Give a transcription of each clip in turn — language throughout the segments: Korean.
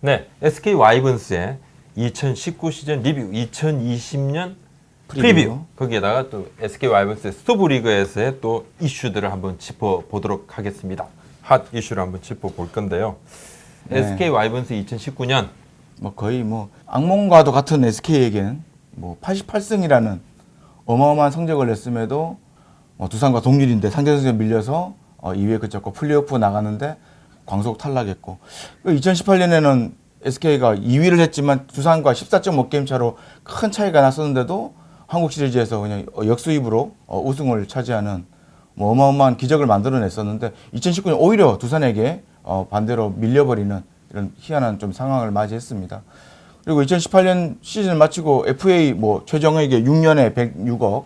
네, SK 와이번스의 2019 시즌 리뷰, 2020년 프리뷰. 거기에다가 또 SK 와이번스의 스토브리그에서의 또 이슈들을 한번 짚어보도록 하겠습니다. 핫 이슈를 한번 짚어볼 건데요. 네. SK 와이번스 2019년 뭐 거의 뭐 악몽과도 같은 SK에겐 뭐 88승이라는 어마어마한 성적을 냈음에도 두산과 동률인데 상대선수에 밀려서 2위에 그쳤고 플레이오프 나가는데 광속 탈락했고 2018년에는 SK가 2위를 했지만 두산과 14.5게임 차로 큰 차이가 났었는데도 한국 시리즈에서 그냥 역수입으로 우승을 차지하는 뭐 어마어마한 기적을 만들어냈었는데 2019년 오히려 두산에게 반대로 밀려버리는 이런 희한한 좀 상황을 맞이했습니다. 그리고 2018년 시즌을 마치고 FA 뭐 최정에게 6년에 106억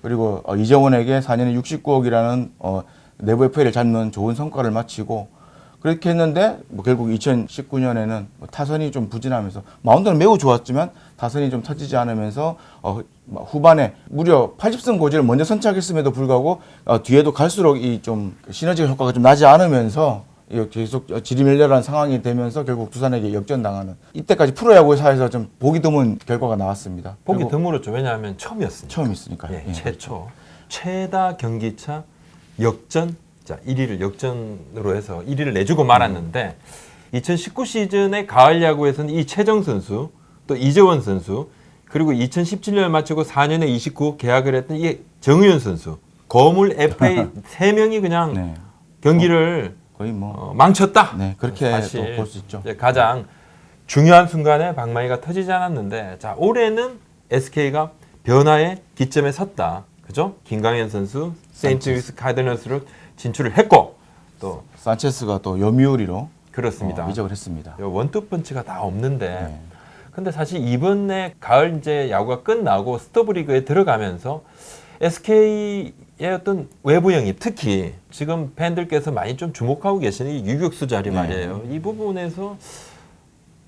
그리고 이정원에게 4년에 69억이라는 내부 FA를 잡는 좋은 성과를 마치고 그렇게 했는데 뭐 결국 2019년에는 타선이 좀 부진하면서 마운드는 매우 좋았지만 타선이 좀 터지지 않으면서 후반에 무려 80승 고지를 먼저 선착했음에도 불구하고 뒤에도 갈수록 이 좀 시너지 효과가 좀 나지 않으면서 계속 지리멸렬한 상황이 되면서 결국 두산에게 역전당하는 이때까지 프로야구사에서 좀 보기 드문 결과가 나왔습니다. 보기 드물었죠. 왜냐하면 처음이었으니까. 처음이었으니까요. 예, 최초. 최다 경기차 역전. 자, 1위를 역전으로 해서 1위를 내주고 말았는데 2019 시즌의 가을 야구에서는 이 최정 선수, 또 이재원 선수, 그리고 2017년을 마치고 4년에 29억 계약을 했던 이 정의윤 선수, 거물 FA 3명이 그냥 네. 경기를 거의 뭐 망쳤다. 네, 그렇게 사실 볼 수 있죠. 가장 중요한 순간에 방망이가 터지지 않았는데 자, 올해는 SK가 변화의 기점에 섰다. 그죠? 김강현 선수 세인트루이스 카디널스로 진출을 했고 또 산체스가 또 요미우리로 그렇습니다. 이적을 했습니다. 원투 펀치가 다 없는데 네. 근데 사실 이번에 가을 이제 야구가 끝나고 스토브리그에 들어가면서 SK의 어떤 외부 영입 특히 지금 팬들께서 많이 좀 주목하고 계시는 이 유격수 자리 말이에요. 이 부분에서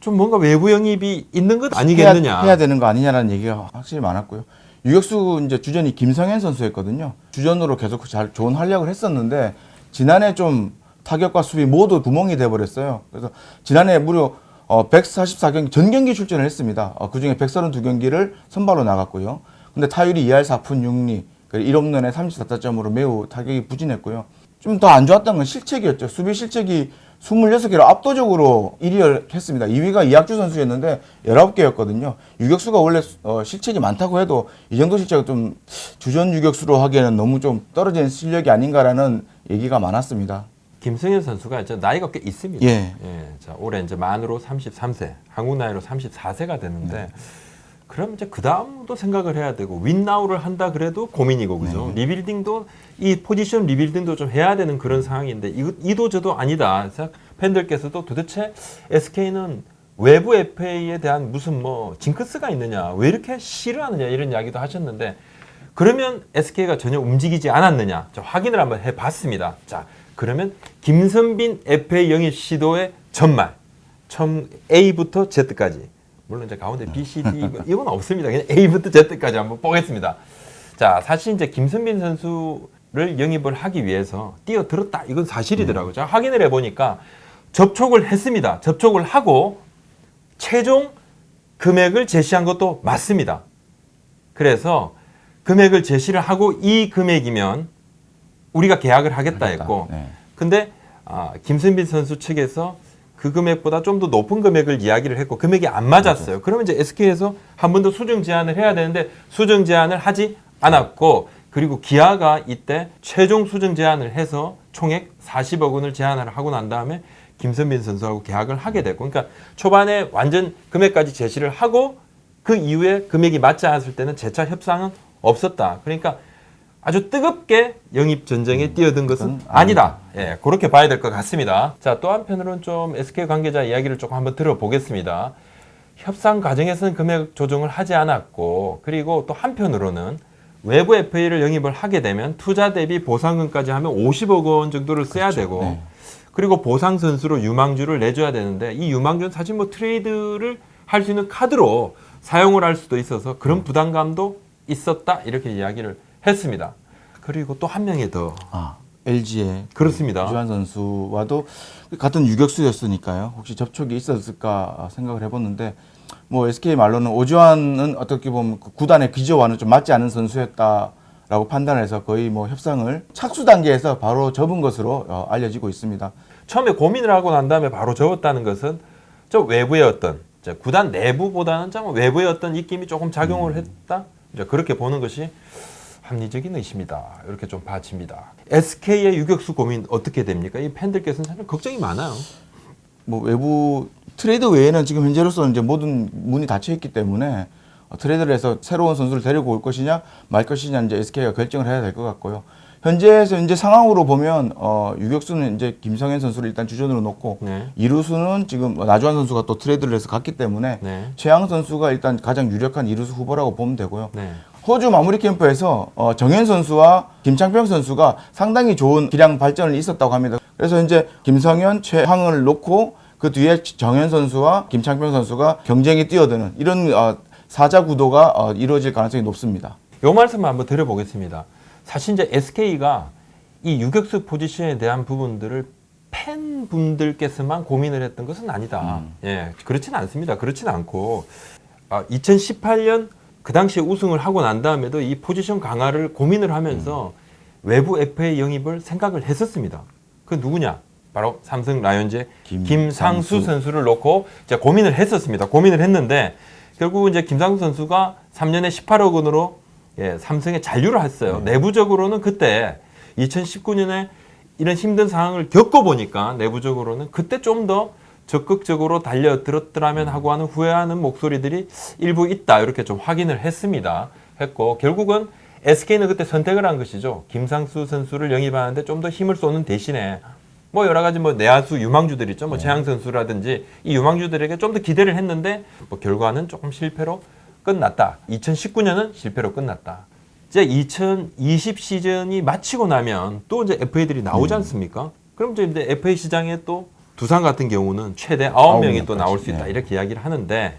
좀 뭔가 외부 영입이 있는 것 아니겠느냐. 해야 되는 거 아니냐라는 얘기가 확실히 많았고요. 유격수 이제 주전이 김성현 선수였거든요. 주전으로 계속 좋은 활약을 했었는데 지난해 좀 타격과 수비 모두 구멍이 돼버렸어요. 그래서 지난해 무려 144경기 전 경기 출전을 했습니다. 그중에 132경기를 선발로 나갔고요. 근데 타율이 2할 4푼 6리, 1홈런에 34타점으로 매우 타격이 부진했고요. 좀 더 안 좋았던 건 실책이었죠. 수비 실책이 26개로 압도적으로 1위를 했습니다. 2위가 이학주 선수였는데 19개였거든요. 유격수가 원래 실책이 많다고 해도 이 정도 실책은 좀 주전 유격수로 하기에는 너무 좀 떨어진 실력이 아닌가라는 얘기가 많았습니다. 김승현 선수가 이제 나이가 꽤 있습니다. 예. 자, 올해 이제 만으로 33세, 한국 나이로 34세가 되는데 그럼 이제 그 다음도 생각을 해야 되고 윈나우를 한다 그래도 고민이고 그죠? 리빌딩도 이 포지션 리빌딩도 좀 해야 되는 그런 상황인데 이도저도 아니다. 팬들께서도 도대체 SK는 외부 FA에 대한 무슨 뭐 징크스가 있느냐, 왜 이렇게 싫어하느냐 이런 이야기도 하셨는데 그러면 SK가 전혀 움직이지 않았느냐? 자, 확인을 한번 해봤습니다. 자, 그러면 김선빈 FA 영입 시도의 전말, 처음 A부터 Z까지. 물론 이제 가운데 B, C, D 이건 없습니다. 그냥 A부터 Z까지 한번 보겠습니다. 자, 사실 이제 김선빈 선수를 영입을 하기 위해서 뛰어들었다. 이건 사실이더라고요. 자, 확인을 해보니까 접촉을 했습니다. 접촉을 하고 최종 금액을 제시한 것도 맞습니다. 그래서 금액을 제시를 하고 이 금액이면 우리가 계약을 하겠다 했고 근데 김선빈 선수 측에서 그 금액보다 좀 더 높은 금액을 이야기를 했고 금액이 안 맞았어요. 그러면 이제 SK에서 한 번 더 수정 제안을 해야 되는데 수정 제안을 하지 않았고 그리고 기아가 이때 최종 수정 제안을 해서 총액 40억 원을 제안을 하고 난 다음에 김선빈 선수하고 계약을 하게 됐고 그러니까 초반에 완전 금액까지 제시를 하고 그 이후에 금액이 맞지 않았을 때는 재차 협상은 없었다. 그러니까 아주 뜨겁게 영입 전쟁에 뛰어든 것은 아니다. 예, 그렇게 봐야 될 것 같습니다. 자, 또 한편으로는 좀 SK 관계자 이야기를 조금 한번 들어보겠습니다. 협상 과정에서는 금액 조정을 하지 않았고 그리고 또 한편으로는 외부 FA를 영입을 하게 되면 투자 대비 보상금까지 하면 50억 원 정도를 써야 되고 그리고 보상 선수로 유망주를 내줘야 되는데 이 유망주는 사실 뭐 트레이드를 할 수 있는 카드로 사용을 할 수도 있어서 그런 부담감도 있었다 이렇게 이야기를 했습니다. 그리고 또 한 명이 더 LG의 그렇습니다. 오주환 선수와도 같은 유격수였으니까요. 혹시 접촉이 있었을까 생각을 해봤는데 뭐 SK 말로는 오주환은 어떻게 보면 그 구단의 기조와는 좀 맞지 않은 선수였다라고 판단해서 거의 뭐 협상을 착수 단계에서 바로 접은 것으로 알려지고 있습니다. 처음에 고민을 하고 난 다음에 바로 접었다는 것은 저 외부의 어떤 구단 내부보다는 좀 외부의 어떤 입김이 조금 작용을 했다. 이제 그렇게 보는 것이 합리적인 의심이다. 이렇게 좀 봐집니다. SK의 유격수 고민 어떻게 됩니까? 이 팬들께서는 참 걱정이 많아요. 뭐 외부 트레이드 외에는 지금 현재로서는 이제 모든 문이 닫혀 있기 때문에 트레이드를 해서 새로운 선수를 데리고 올 것이냐 말 것이냐 이제 SK가 결정을 해야 될 것 같고요. 현재에서 이제 상황으로 보면 유격수는 이제 김성현 선수를 일단 주전으로 놓고 네. 이루수는 지금 나주환 선수가 또 트레이드를 해서 갔기 때문에 네. 최양 선수가 일단 가장 유력한 이루수 후보라고 보면 되고요. 네. 호주 마무리 캠프에서 정현 선수와 김창평 선수가 상당히 좋은 기량 발전이 있었다고 합니다. 그래서 이제 김성현, 최항을 놓고 그 뒤에 정현 선수와 김창평 선수가 경쟁이 뛰어드는 이런 사자 구도가 이루어질 가능성이 높습니다. 요 말씀을 한번 드려보겠습니다. 사실 이제 SK가 이 유격수 포지션에 대한 부분들을 팬분들께서만 고민을 했던 것은 아니다. 예, 그렇지는 않습니다. 그렇지는 않고 2018년 그 당시에 우승을 하고 난 다음에도 이 포지션 강화를 고민을 하면서 외부 FA 영입을 생각을 했었습니다. 그 누구냐? 바로 삼성 라이온즈의 김상수 선수를 놓고 이제 고민을 했었습니다. 고민을 했는데 결국 이제 김상수 선수가 3년에 18억 원으로 삼성에 잔류를 했어요. 내부적으로는 그때 2019년에 이런 힘든 상황을 겪어보니까 내부적으로는 그때 좀 더 적극적으로 달려들었더라면 하고 하는 후회하는 목소리들이 일부 있다. 이렇게 좀 확인을 했고 결국은 SK는 그때 선택을 한 것이죠. 김상수 선수를 영입하는데 좀 더 힘을 쏘는 대신에 뭐 여러 가지 뭐 내야수 유망주들 있죠. 뭐 최양 선수라든지 이 유망주들에게 좀 더 기대를 했는데 뭐 결과는 조금 실패로 끝났다. 2019년은 실패로 끝났다. 이제 2020 시즌이 마치고 나면 또 이제 FA들이 나오지 않습니까? 그럼 이제 FA 시장에 또 두산 같은 경우는 최대 9명이 또 나올 수 있다. 이렇게 이야기를 하는데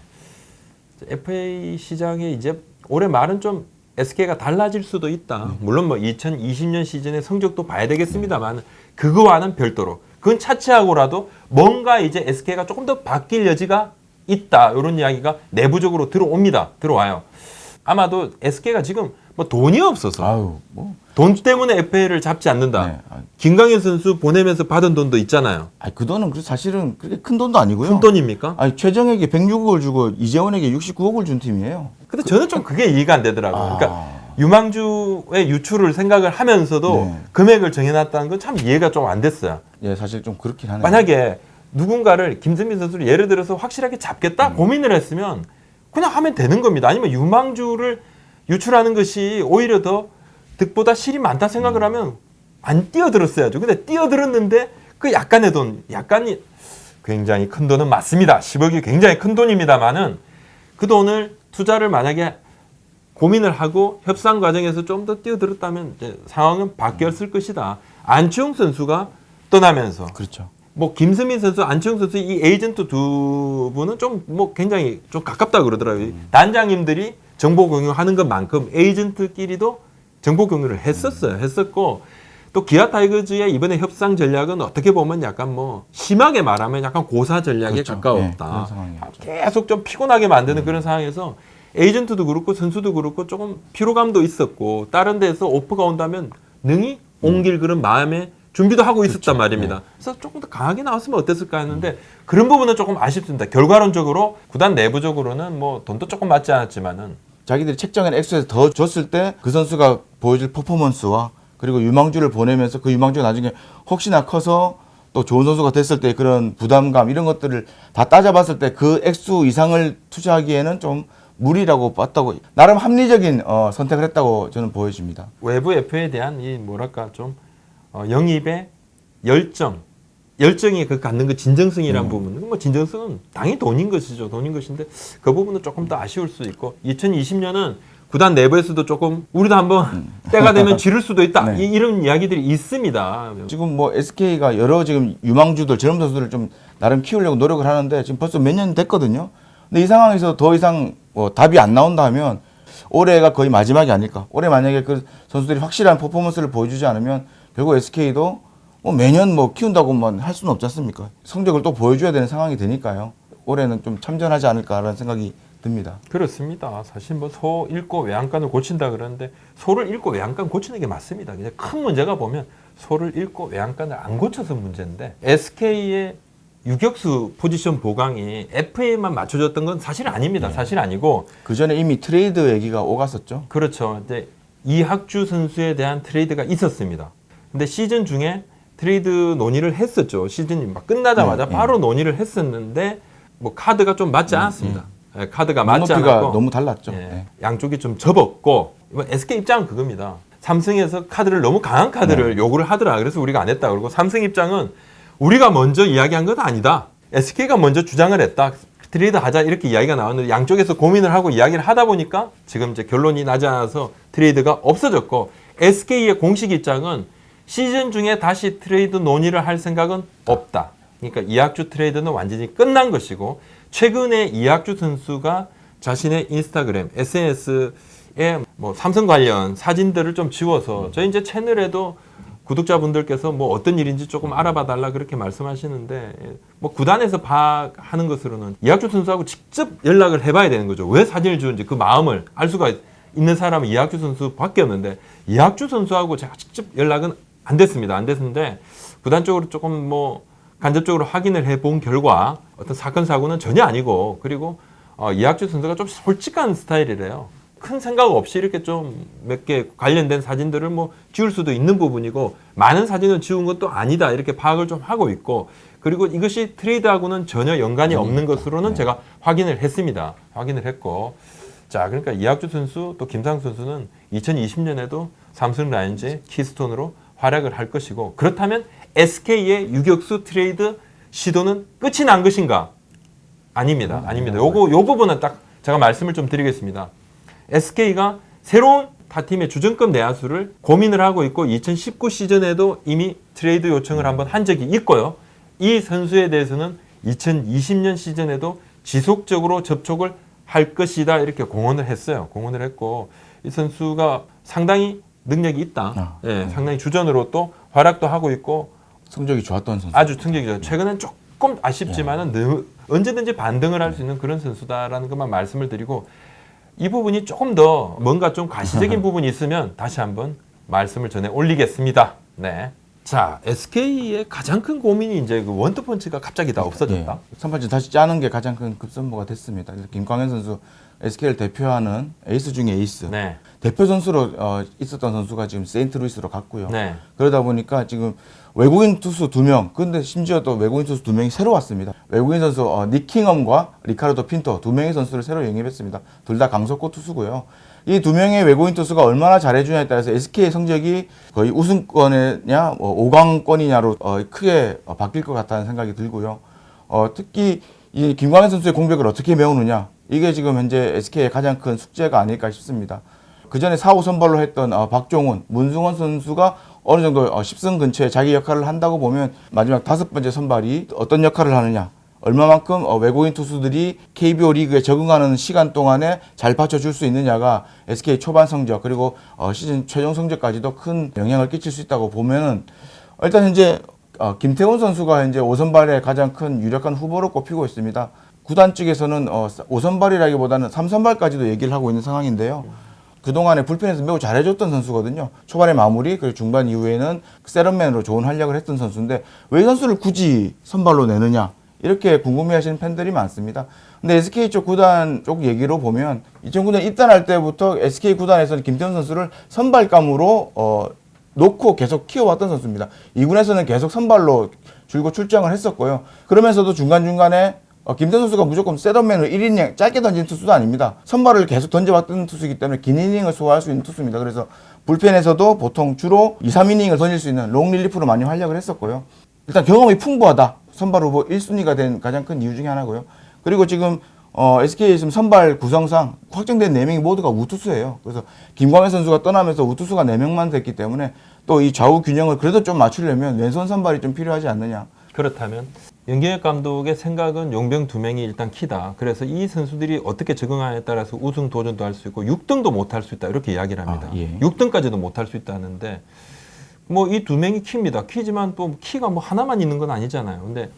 FA 시장에 이제 올해 말은 좀 SK가 달라질 수도 있다. 물론 뭐 2020년 시즌의 성적도 봐야 되겠습니다만 그거와는 별도로 그건 차치하고라도 뭔가 이제 SK가 조금 더 바뀔 여지가 있다. 이런 이야기가 내부적으로 들어와요. 아마도 SK가 지금 뭐 돈이 없어서 돈 때문에 FA를 잡지 않는다. 네. 김강현 선수 보내면서 받은 돈도 있잖아요. 그 돈은 사실은 그렇게 큰 돈도 아니고요. 큰 돈입니까? 최정에게 106억을 주고 이재원에게 69억을 준 팀이에요. 근데 저는 좀 그게 이해가 안 되더라고요. 그러니까 유망주의 유출을 생각을 하면서도 금액을 정해놨다는 건 참 이해가 좀 안 됐어요. 예, 사실 좀 그렇긴 하네요. 만약에 누군가를 김선민 선수를 예를 들어서 확실하게 잡겠다 고민을 했으면 그냥 하면 되는 겁니다. 아니면 유망주를 유출하는 것이 오히려 더 득보다 실이 많다 생각을 하면 안 뛰어들었어야죠. 근데 뛰어들었는데 그 약간의 돈, 약간이 굉장히 큰 돈은 맞습니다. 10억이 굉장히 큰 돈입니다만은 그 돈을 투자를 만약에 고민을 하고 협상 과정에서 좀 더 뛰어들었다면 이제 상황은 바뀌었을 것이다. 안치홍 선수가 떠나면서 그렇죠. 뭐 김수민 선수, 안치홍 선수 이 에이전트 두 분은 좀 뭐 굉장히 좀 가깝다 그러더라고요. 단장님들이 정보 공유하는 것만큼 에이전트끼리도 정보 공유를 했었고 또 기아 타이거즈의 이번에 협상 전략은 어떻게 보면 약간 뭐 심하게 말하면 약간 고사 전략에 가까웠다. 계속 좀 피곤하게 만드는 그런 상황에서 에이전트도 그렇고 선수도 그렇고 조금 피로감도 있었고 다른 데서 오퍼가 온다면 능히 옮길 그런 마음의 준비도 하고 있었단 말입니다. 그래서 조금 더 강하게 나왔으면 어땠을까 했는데 그런 부분은 조금 아쉽습니다. 결과론적으로 구단 내부적으로는 뭐 돈도 조금 맞지 않았지만은 자기들이 책정한 액수에서 더 줬을 때 그 선수가 보여줄 퍼포먼스와 그리고 유망주를 보내면서 그 유망주가 나중에 혹시나 커서 또 좋은 선수가 됐을 때 그런 부담감 이런 것들을 다 따져봤을 때 그 액수 이상을 투자하기에는 좀 무리라고 봤다고 나름 합리적인 선택을 했다고 저는 보여집니다. 외부 FA에 대한 이 뭐랄까 좀 영입의 열정이 그 갖는 그 진정성이라는 부분은 뭐 진정성은 당연히 돈인 것이죠. 돈인 것인데 그 부분은 조금 더 아쉬울 수 있고 2020년은 구단 내부에서도 조금 우리도 한번 때가 되면 지를 수도 있다. 네. 이런 이야기들이 있습니다. 지금 뭐 SK가 여러 지금 유망주들 젊은 선수들을 좀 나름 키우려고 노력을 하는데 지금 벌써 몇 년 됐거든요. 근데 이 상황에서 더 이상 답이 안 나온다 하면 올해가 거의 마지막이 아닐까. 올해 만약에 그 선수들이 확실한 퍼포먼스를 보여주지 않으면 결국 SK도 뭐 매년 뭐 키운다고만 할 수는 없지 않습니까? 성적을 또 보여줘야 되는 상황이 되니까요. 올해는 좀 참전하지 않을까라는 생각이 듭니다. 그렇습니다. 사실 뭐 소 잃고 외양간을 고친다 그러는데 소를 잃고 외양간 고치는 게 맞습니다. 그냥 큰 문제가 보면 소를 잃고 외양간을 안 고쳐서 문제인데 SK의 유격수 포지션 보강이 FA만 맞춰줬던 건 사실 아닙니다. 사실 아니고 그 전에 이미 트레이드 얘기가 오갔었죠. 그렇죠. 이제 이학주 선수에 대한 트레이드가 있었습니다. 근데 시즌 중에 트레이드 논의를 했었죠. 시즌이 막 끝나자마자 네, 바로 논의를 했었는데 뭐 카드가 좀 맞지 않았습니다. 예, 카드가 맞지 눈높이가 않았고 너무 달랐죠. 예, 네. 양쪽이 좀 접었고 이번 SK 입장은 그겁니다. 삼성에서 카드를 너무 강한 카드를 요구를 하더라. 그래서 우리가 안 했다. 그리고 삼성 입장은 우리가 먼저 이야기한 건 아니다. SK가 먼저 주장을 했다. 트레이드 하자 이렇게 이야기가 나왔는데 양쪽에서 고민을 하고 이야기를 하다 보니까 지금 이제 결론이 나지 않아서 트레이드가 없어졌고 SK의 공식 입장은 시즌 중에 다시 트레이드 논의를 할 생각은 없다. 그러니까 이학주 트레이드는 완전히 끝난 것이고 최근에 이학주 선수가 자신의 인스타그램, SNS에 뭐 삼성 관련 사진들을 좀 지워서 저희 이제 채널에도 구독자분들께서 뭐 어떤 일인지 조금 알아봐 달라 그렇게 말씀하시는데 뭐 구단에서 하는 것으로는 이학주 선수하고 직접 연락을 해봐야 되는 거죠. 왜 사진을 지운지 그 마음을 알 수가 있는 사람은 이학주 선수밖에 없는데 이학주 선수하고 제가 직접 연락은 안 됐습니다. 안 됐는데 구단 쪽으로 조금 뭐 간접적으로 확인을 해본 결과 어떤 사건 사고는 전혀 아니고 그리고 이학주 선수가 좀 솔직한 스타일이래요. 큰 생각 없이 이렇게 좀 몇 개 관련된 사진들을 뭐 지울 수도 있는 부분이고 많은 사진을 지운 것도 아니다 이렇게 파악을 좀 하고 있고 그리고 이것이 트레이드하고는 전혀 연관이 없는 것으로는 제가 확인을 했습니다. 확인을 했고 자 그러니까 이학주 선수 또 김상수 선수는 2020년에도 삼성 라이온즈의 키스톤으로 활약을 할 것이고 그렇다면 SK의 유격수 트레이드 시도는 끝이 난 것인가? 아닙니다. 아닙니다. 요 부분은 딱 제가 말씀을 좀 드리겠습니다. SK가 새로운 타팀의 주전급 내야수를 고민을 하고 있고 2019 시즌에도 이미 트레이드 요청을 한번 한 적이 있고요. 이 선수에 대해서는 2020년 시즌에도 지속적으로 접촉을 할 것이다 이렇게 공언을 했어요. 공언을 했고 이 선수가 상당히 능력이 있다. 상당히 주전으로 또 활약도 하고 있고 성적이 좋았던 선수. 아주 충격이죠. 최근엔 조금 아쉽지만은 언제든지 반등을 할 수 있는 그런 선수다라는 것만 말씀을 드리고 이 부분이 조금 더 뭔가 좀 가시적인 부분이 있으면 다시 한번 말씀을 전해 올리겠습니다. 네. 자, SK의 가장 큰 고민이 이제 그 원투펀치가 갑자기 다 없어졌다. 선발진 다시 짜는 게 가장 큰 급선무가 됐습니다. 그래서 김광현 선수 SK를 대표하는 에이스 중에 에이스. 네. 대표 선수로 있었던 선수가 지금 세인트루이스로 갔고요. 네. 그러다 보니까 지금 외국인 투수 2명, 근데 심지어 또 외국인 투수 2명이 새로 왔습니다. 외국인 선수 니킹엄과 리카르도 핀토 2명의 선수를 새로 영입했습니다. 둘 다 강속구 투수고요. 이 2명의 외국인 투수가 얼마나 잘해주냐에 따라서 SK의 성적이 거의 우승권이냐 5강권이냐로 크게 바뀔 것 같다는 생각이 들고요. 특히 이 김광현 선수의 공백을 어떻게 메우느냐 이게 지금 현재 SK의 가장 큰 숙제가 아닐까 싶습니다. 그 전에 4호 선발로 했던 박종훈, 문승원 선수가 어느 정도 10승 근처에 자기 역할을 한다고 보면 마지막 5번째 선발이 어떤 역할을 하느냐 얼마만큼 외국인 투수들이 KBO 리그에 적응하는 시간 동안에 잘 받쳐줄 수 있느냐가 SK 초반 성적 그리고 시즌 최종 성적까지도 큰 영향을 끼칠 수 있다고 보면은 일단 현재 김태훈 선수가 현재 5선발의 가장 큰 유력한 후보로 꼽히고 있습니다. 구단 측에서는 5선발이라기보다는 3선발까지도 얘기를 하고 있는 상황인데요. 그동안에 불펜에서 매우 잘해줬던 선수거든요. 초반의 마무리 그리고 중반 이후에는 세런맨으로 좋은 활약을 했던 선수인데 왜 이 선수를 굳이 선발로 내느냐 이렇게 궁금해하시는 팬들이 많습니다. 근데 SK 쪽 구단 쪽 얘기로 보면 2009년 입단할 때부터 SK 구단에서는 김태훈 선수를 선발감으로 놓고 계속 키워왔던 선수입니다. 2군에서는 계속 선발로 줄곧 출장을 했었고요. 그러면서도 중간중간에 김태훈 선수가 무조건 셋업맨으로 1이닝 짧게 던진 투수도 아닙니다. 선발을 계속 던져왔던 투수이기 때문에 긴 이닝을 소화할 수 있는 투수입니다. 그래서 불펜에서도 보통 주로 2, 3이닝을 던질 수 있는 롱 릴리프로 많이 활약을 했었고요. 일단 경험이 풍부하다. 선발 후보 1순위가 된 가장 큰 이유 중에 하나고요. 그리고 지금 SK의 지금 선발 구성상 확정된 4명이 모두가 우투수예요. 그래서 김광현 선수가 떠나면서 우투수가 4명만 됐기 때문에 또 이 좌우 균형을 그래도 좀 맞추려면 왼손 선발이 좀 필요하지 않느냐. 그렇다면 연경엽 감독의 생각은 용병 2명이 일단 키다. 그래서 이 선수들이 어떻게 적응하냐에 따라서 우승 도전도 할 수 있고 6등도 못 할 수 있다. 이렇게 이야기를 합니다. 6등까지도 못 할 수 있다는데 뭐 이 두 명이 키입니다. 키지만 또 키가 뭐 하나만 있는 건 아니잖아요. 근데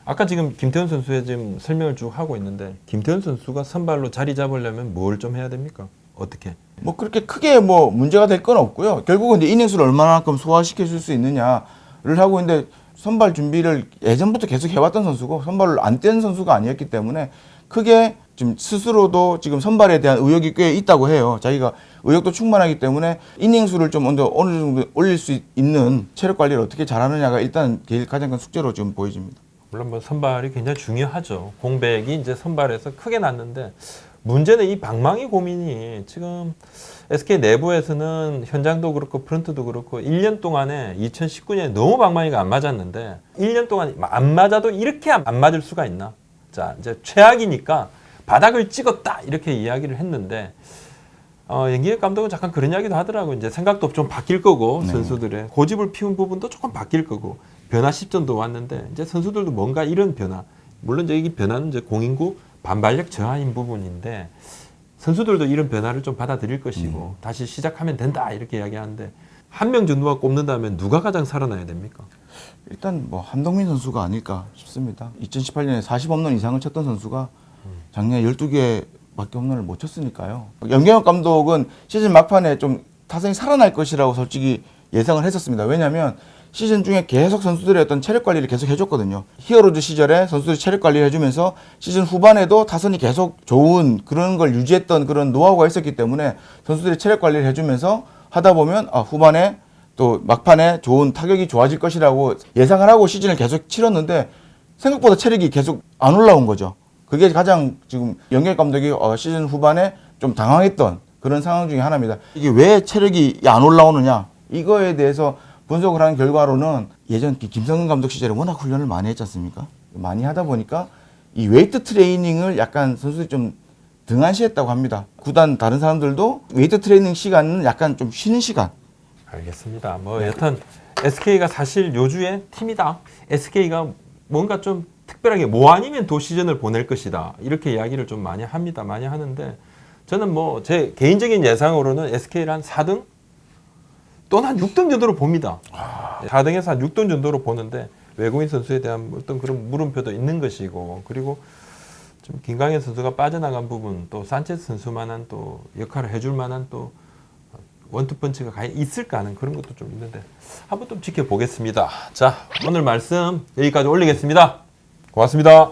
아까 지금 김태현 선수의 지금 설명을 쭉 하고 있는데 김태현 선수가 선발로 자리 잡으려면 뭘 좀 해야 됩니까? 어떻게? 뭐 그렇게 크게 뭐 문제가 될 건 없고요. 결국은 이제 이닝수를 얼마만큼 소화시켜 줄 수 있느냐를 하고 있는데 선발 준비를 예전부터 계속 해왔던 선수고 선발을 안 뗀 선수가 아니었기 때문에 크게 지금 스스로도 지금 선발에 대한 의욕이 꽤 있다고 해요. 자기가 의욕도 충만하기 때문에 이닝수를 좀 어느 정도 올릴 수 있는 체력 관리를 어떻게 잘하느냐가 일단 가장 큰 숙제로 지금 보여집니다. 물론 뭐 선발이 굉장히 중요하죠. 공백이 이제 선발에서 크게 났는데 문제는 이 방망이 고민이 지금 SK 내부에서는 현장도 그렇고 프런트도 그렇고 1년 동안에 2019년에 너무 방망이가 안 맞았는데 1년 동안 안 맞아도 이렇게 안 맞을 수가 있나? 자, 이제 최악이니까 바닥을 찍었다 이렇게 이야기를 했는데 연기혁 감독은 잠깐 그런 이야기도 하더라고. 이제 생각도 좀 바뀔 거고 선수들의 고집을 피운 부분도 조금 바뀔 거고 변화 시점도 왔는데 이제 선수들도 뭔가 이런 변화 물론 이제 이 변화는 이제 공인구 반발력 저하인 부분인데 선수들도 이런 변화를 좀 받아들일 것이고 다시 시작하면 된다 이렇게 이야기하는데 한 명 정도가 꼽는다면 누가 가장 살아나야 됩니까? 일단 뭐 한동민 선수가 아닐까 싶습니다. 2018년에 40홈런 이상을 쳤던 선수가 작년에 12개밖에 홈런을 못 쳤으니까요. 연경엽 감독은 시즌 막판에 좀 타선이 살아날 것이라고 솔직히 예상을 했었습니다. 왜냐하면 시즌 중에 계속 선수들의 어떤 체력 관리를 계속 해줬거든요. 히어로즈 시절에 선수들이 체력 관리를 해주면서 시즌 후반에도 타선이 계속 좋은 그런 걸 유지했던 그런 노하우가 있었기 때문에 선수들이 체력 관리를 해주면서 하다 보면 후반에 또 막판에 좋은 타격이 좋아질 것이라고 예상을 하고 시즌을 계속 치렀는데 생각보다 체력이 계속 안 올라온 거죠. 그게 가장 지금 연경 감독이 시즌 후반에 좀 당황했던 그런 상황 중에 하나입니다. 이게 왜 체력이 안 올라오느냐 이거에 대해서 분석을 한 결과로는 예전 김성근 감독 시절에 워낙 훈련을 많이 했지 않습니까? 많이 하다 보니까 이 웨이트 트레이닝을 약간 선수들이 좀 등한시했다고 합니다. 구단 다른 사람들도 웨이트 트레이닝 시간은 약간 좀 쉬는 시간. 알겠습니다. 뭐 여튼 SK가 사실 요주의 팀이다. SK가 뭔가 좀 특별하게 뭐 아니면 도 시즌을 보낼 것이다. 이렇게 이야기를 좀 많이 합니다. 많이 하는데 저는 뭐 제 개인적인 예상으로는 SK를 한 4등 또는 한 6등 정도로 봅니다. 4등에서 한 6등 정도로 보는데 외국인 선수에 대한 어떤 그런 물음표도 있는 것이고 그리고 좀 김강현 선수가 빠져나간 부분 또 산체스 선수만한 또 역할을 해줄 만한 또 원투펀치가 과연 있을까 하는 그런 것도 좀 있는데 한번 좀 지켜보겠습니다. 자, 오늘 말씀 여기까지 올리겠습니다. 고맙습니다.